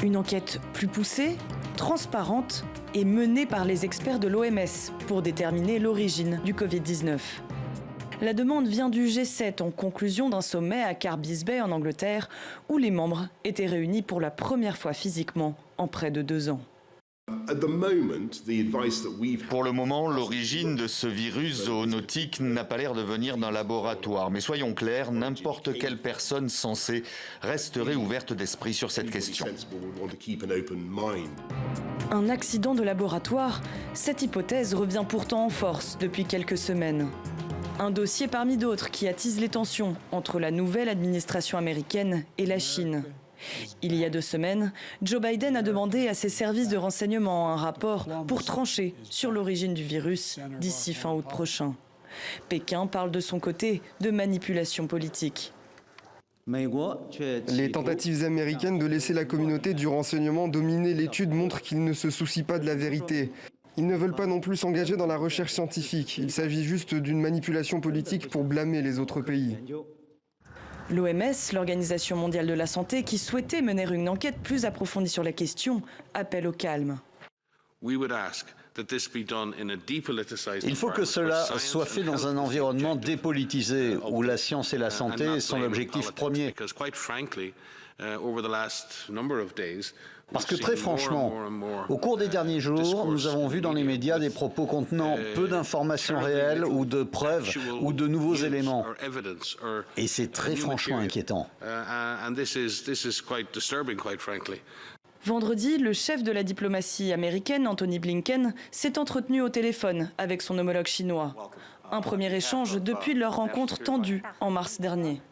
Une enquête plus poussée, transparente et menée par les experts de l'OMS pour déterminer l'origine du Covid-19. La demande vient du G7 en conclusion d'un sommet à Carbis Bay en Angleterre où les membres étaient réunis pour la première fois physiquement en près de 2 ans. Pour le moment, l'origine de ce virus zoonotique n'a pas l'air de venir d'un laboratoire. Mais soyons clairs, n'importe quelle personne sensée resterait ouverte d'esprit sur cette question. Un accident de laboratoire, cette hypothèse revient pourtant en force depuis quelques semaines. Un dossier parmi d'autres qui attise les tensions entre la nouvelle administration américaine et la Chine. Il y a 2 semaines, Joe Biden a demandé à ses services de renseignement un rapport pour trancher sur l'origine du virus d'ici fin août prochain. Pékin parle de son côté de manipulation politique. Les tentatives américaines de laisser la communauté du renseignement dominer l'étude montrent qu'ils ne se soucient pas de la vérité. Ils ne veulent pas non plus s'engager dans la recherche scientifique. Il s'agit juste d'une manipulation politique pour blâmer les autres pays. L'OMS, l'Organisation mondiale de la santé, qui souhaitait mener une enquête plus approfondie sur la question, appelle au calme. Il faut que cela soit fait dans un environnement dépolitisé, où la science et la santé sont l'objectif premier. Parce que très franchement, au cours des derniers jours, nous avons vu dans les médias des propos contenant peu d'informations réelles ou de preuves ou de nouveaux éléments. Et c'est très franchement inquiétant. Vendredi, le chef de la diplomatie américaine, Antony Blinken, s'est entretenu au téléphone avec son homologue chinois. Un premier échange depuis leur rencontre tendue en mars dernier.